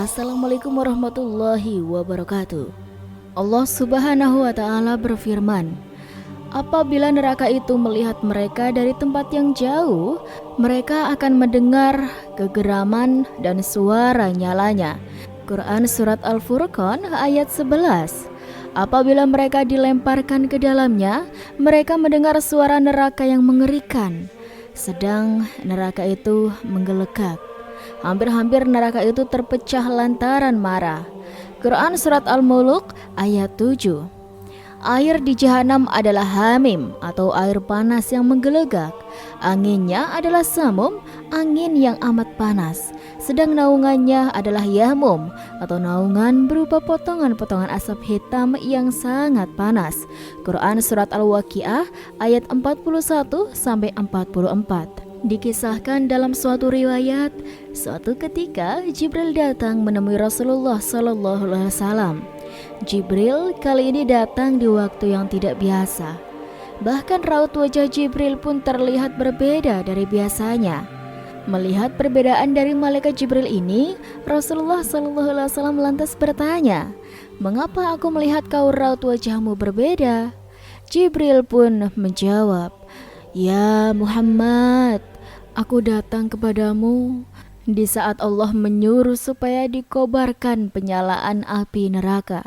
Assalamualaikum warahmatullahi wabarakatuh. Allah Subhanahu wa Ta'ala berfirman, apabila neraka itu melihat mereka dari tempat yang jauh, mereka akan mendengar kegeraman dan suara nyalanya. Quran Surat Al-Furqan ayat 11. Apabila mereka dilemparkan ke dalamnya, mereka mendengar suara neraka yang mengerikan, sedang neraka itu menggelegak. Hampir-hampir neraka itu terpecah lantaran marah. Quran Surat Al-Muluk ayat 7. Air di Jahanam adalah hamim atau air panas yang menggelegak. Anginnya adalah samum, angin yang amat panas. Sedang naungannya adalah yahmum atau naungan berupa potongan-potongan asap hitam yang sangat panas. Quran Surat Al-Waqiah ayat 41 sampai 44. Dikisahkan dalam suatu riwayat, suatu ketika Jibril datang menemui Rasulullah SAW. Jibril kali ini datang di waktu yang tidak biasa. Bahkan raut wajah Jibril pun terlihat berbeda dari biasanya. Melihat perbedaan dari malaikat Jibril ini, Rasulullah SAW lantas bertanya, "Mengapa aku melihat kau raut wajahmu berbeda?" Jibril pun menjawab, "Ya Muhammad, aku datang kepadamu di saat Allah menyuruh supaya dikobarkan penyalaan api neraka.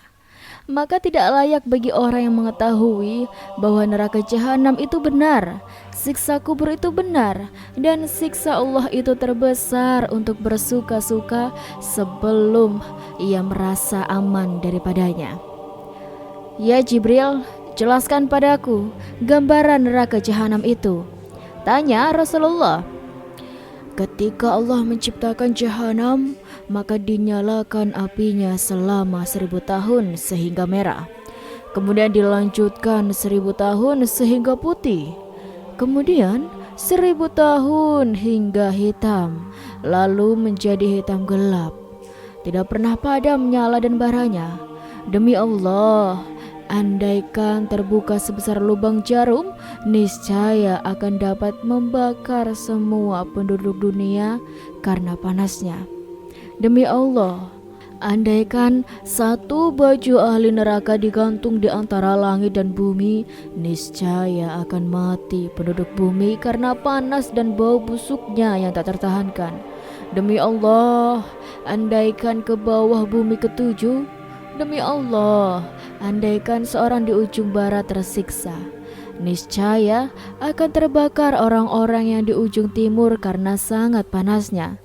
Maka tidak layak bagi orang yang mengetahui bahwa neraka jahanam itu benar, siksa kubur itu benar, dan siksa Allah itu terbesar untuk bersuka-suka sebelum ia merasa aman daripadanya. Ya Jibril, jelaskan padaku gambaran neraka jahanam itu," tanya Rasulullah. "Ketika Allah menciptakan jahanam, maka dinyalakan apinya selama 1000 tahun sehingga merah. Kemudian dilanjutkan 1000 tahun sehingga putih. Kemudian 1000 tahun hingga hitam, lalu menjadi hitam gelap. Tidak pernah padam nyala dan baranya. Demi Allah, andaikan terbuka sebesar lubang jarum, niscaya akan dapat membakar semua penduduk dunia karena panasnya. Demi Allah, andaikan satu baju ahli neraka digantung di antara langit dan bumi, niscaya akan mati penduduk bumi karena panas dan bau busuknya yang tak tertahankan. Demi Allah, andaikan ke bawah bumi ketujuh, demi Allah, andaikan seorang di ujung barat tersiksa, niscaya akan terbakar orang-orang yang di ujung timur karena sangat panasnya.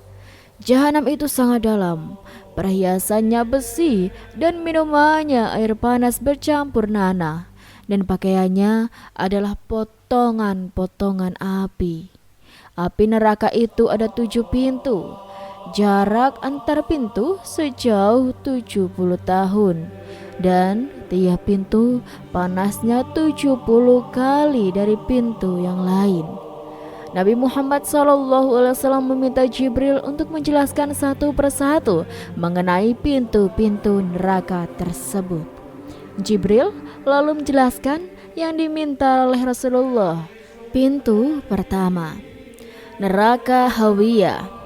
Jahanam itu sangat dalam, perhiasannya besi dan minumannya air panas bercampur nanah, dan pakaiannya adalah potongan-potongan api. Api neraka itu ada 7 pintu. Jarak antar pintu sejauh 70 tahun, dan tiap pintu panasnya 70 kali dari pintu yang lain. Nabi Muhammad SAW meminta Jibril untuk menjelaskan satu persatu mengenai pintu-pintu neraka tersebut. Jibril lalu menjelaskan yang diminta oleh Rasulullah. Pintu pertama, neraka Hawiyah.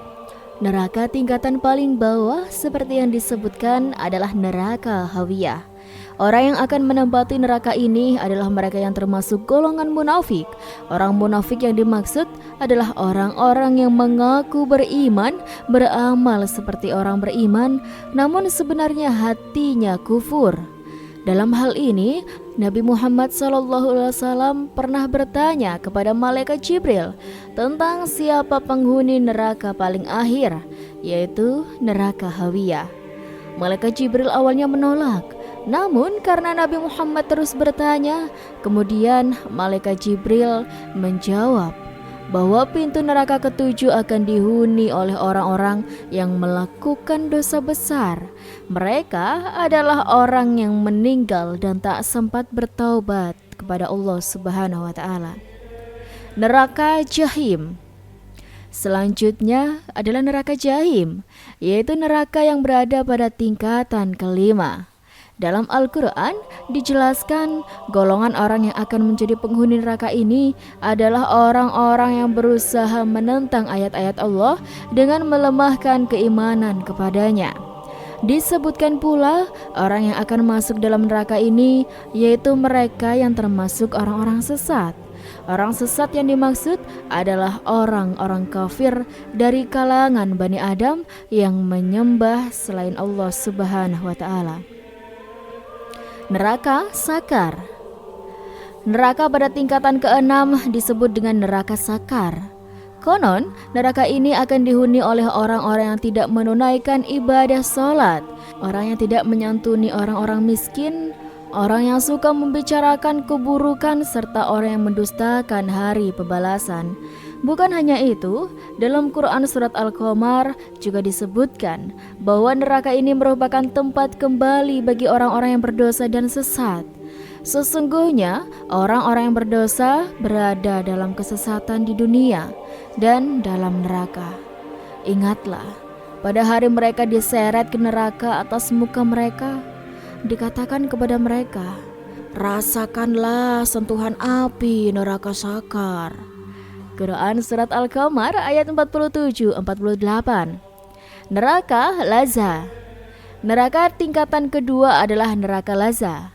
Neraka tingkatan paling bawah seperti yang disebutkan adalah neraka Hawiyah. Orang yang akan menempati neraka ini adalah mereka yang termasuk golongan munafik. Orang munafik yang dimaksud adalah orang-orang yang mengaku beriman, beramal seperti orang beriman, namun sebenarnya hatinya kufur. Dalam hal ini, Nabi Muhammad SAW pernah bertanya kepada malaikat Jibril tentang siapa penghuni neraka paling akhir, yaitu neraka Hawiyah. Malaikat Jibril awalnya menolak, namun karena Nabi Muhammad terus bertanya, kemudian malaikat Jibril menjawab bahwa pintu neraka ketujuh akan dihuni oleh orang-orang yang melakukan dosa besar. Mereka adalah orang yang meninggal dan tak sempat bertaubat kepada Allah Subhanahu wa Ta'ala. Neraka Jahim. Selanjutnya adalah neraka Jahim, yaitu neraka yang berada pada tingkatan kelima. Dalam Al-Quran dijelaskan golongan orang yang akan menjadi penghuni neraka ini adalah orang-orang yang berusaha menentang ayat-ayat Allah dengan melemahkan keimanan kepadanya. Disebutkan pula orang yang akan masuk dalam neraka ini yaitu mereka yang termasuk orang-orang sesat. Orang sesat yang dimaksud adalah orang-orang kafir dari kalangan Bani Adam yang menyembah selain Allah Subhanahu wa taala. Neraka sakar. Neraka pada tingkatan ke-6 disebut dengan neraka sakar. Konon, neraka ini akan dihuni oleh orang-orang yang tidak menunaikan ibadah sholat, orang yang tidak menyantuni orang-orang miskin, orang yang suka membicarakan keburukan, serta orang yang mendustakan hari pembalasan. Bukan hanya itu, dalam Quran Surat Al-Qamar juga disebutkan bahwa neraka ini merupakan tempat kembali bagi orang-orang yang berdosa dan sesat. Sesungguhnya, orang-orang yang berdosa berada dalam kesesatan di dunia dan dalam neraka. Ingatlah, pada hari mereka diseret ke neraka atas muka mereka, dikatakan kepada mereka, rasakanlah sentuhan api neraka sakar. Quran Surat Al-Qamar ayat 47-48. Neraka Lazza. Neraka tingkatan kedua adalah neraka Lazza.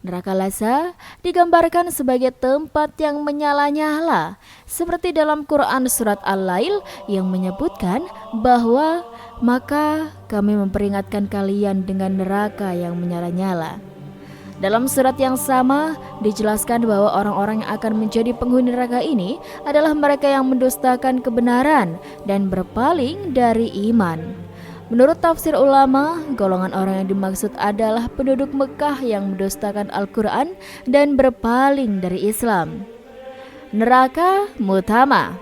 Neraka Lazza digambarkan sebagai tempat yang menyala-nyala, seperti dalam Quran Surat Al-Lail yang menyebutkan bahwa maka kami memperingatkan kalian dengan neraka yang menyala-nyala. Dalam surat yang sama dijelaskan bahwa orang-orang yang akan menjadi penghuni neraka ini adalah mereka yang mendustakan kebenaran dan berpaling dari iman. Menurut tafsir ulama, golongan orang yang dimaksud adalah penduduk Mekah yang mendustakan Al-Quran dan berpaling dari Islam. Neraka Mutama.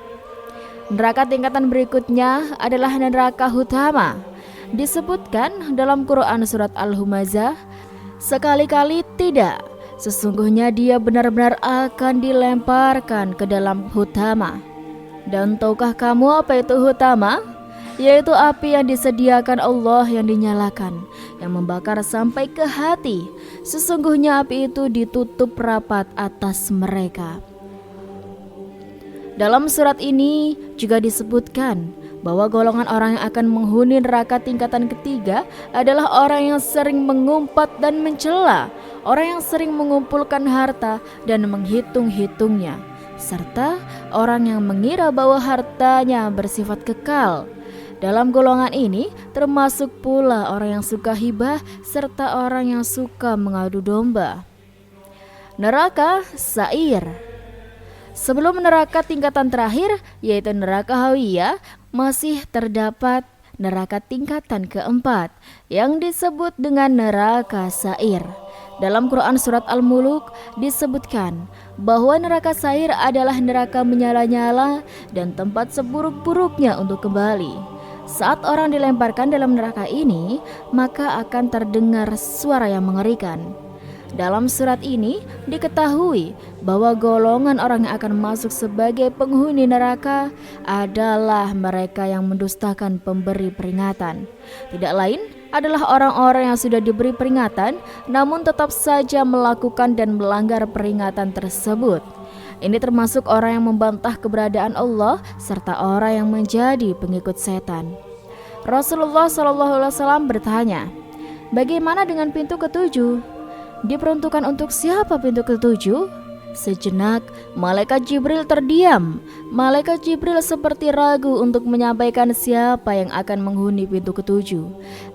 Neraka tingkatan berikutnya adalah neraka Hutama. Disebutkan dalam Quran Surat Al-Humazah, sekali-kali tidak, sesungguhnya dia benar-benar akan dilemparkan ke dalam Hutama. Dan tahukah kamu apa itu Hutama? Yaitu api yang disediakan Allah yang dinyalakan, yang membakar sampai ke hati. Sesungguhnya api itu ditutup rapat atas mereka. Dalam surat ini juga disebutkan bahwa golongan orang yang akan menghuni neraka tingkatan ketiga adalah orang yang sering mengumpat dan mencela, orang yang sering mengumpulkan harta dan menghitung-hitungnya, serta orang yang mengira bahwa hartanya bersifat kekal. Dalam golongan ini termasuk pula orang yang suka hibah serta orang yang suka mengadu domba. Neraka Sa'ir. Sebelum neraka tingkatan terakhir yaitu neraka Hawiyah, masih terdapat neraka tingkatan keempat yang disebut dengan neraka Sa'ir. Dalam Quran Surat Al-Muluk disebutkan bahwa neraka Sa'ir adalah neraka menyala-nyala dan tempat seburuk-buruknya untuk kembali. Saat orang dilemparkan dalam neraka ini, maka akan terdengar suara yang mengerikan. Dalam surat ini diketahui bahwa golongan orang yang akan masuk sebagai penghuni neraka adalah mereka yang mendustakan pemberi peringatan. Tidak lain adalah orang-orang yang sudah diberi peringatan namun tetap saja melakukan dan melanggar peringatan tersebut. Ini termasuk orang yang membantah keberadaan Allah serta orang yang menjadi pengikut setan. Rasulullah SAW bertanya, bagaimana dengan pintu ketujuh? Diperuntukkan untuk siapa pintu ketujuh? Sejenak malaikat Jibril terdiam. Malaikat Jibril seperti ragu untuk menyampaikan siapa yang akan menghuni pintu ketujuh.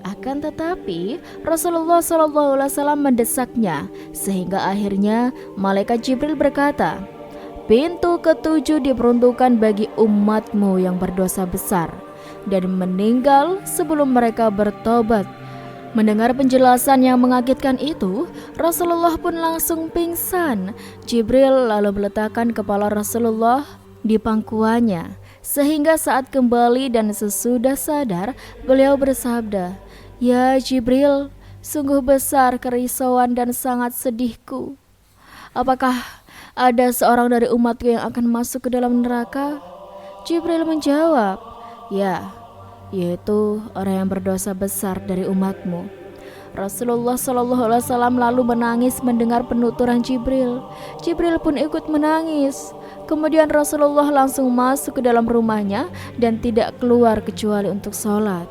Akan tetapi Rasulullah SAW mendesaknya, sehingga akhirnya malaikat Jibril berkata, pintu ketujuh diperuntukkan bagi umatmu yang berdosa besar dan meninggal sebelum mereka bertobat. Mendengar penjelasan yang mengagetkan itu, Rasulullah pun langsung pingsan. Jibril lalu meletakkan kepala Rasulullah di pangkuannya, sehingga saat kembali dan sesudah sadar, beliau bersabda, "Ya Jibril, sungguh besar kerisauan dan sangat sedihku. Apakah ada seorang dari umatku yang akan masuk ke dalam neraka?" Jibril menjawab, "Ya, yaitu orang yang berdosa besar dari umatmu." Rasulullah SAW lalu menangis mendengar penuturan Jibril. Jibril pun ikut menangis. Kemudian Rasulullah langsung masuk ke dalam rumahnya dan tidak keluar kecuali untuk sholat.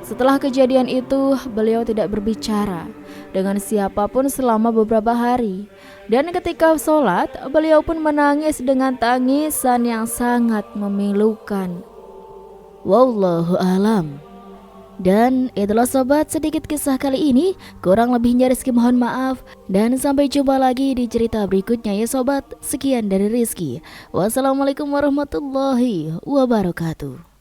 Setelah kejadian itu, beliau tidak berbicara dengan siapapun selama beberapa hari. Dan ketika sholat, beliau pun menangis dengan tangisan yang sangat memilukan. Wallahu alam. Dan itulah sobat sedikit kisah kali ini. Kurang lebihnya Rizky mohon maaf. Dan sampai jumpa lagi di cerita berikutnya ya sobat. Sekian dari Rizky. Wassalamualaikum warahmatullahi wabarakatuh.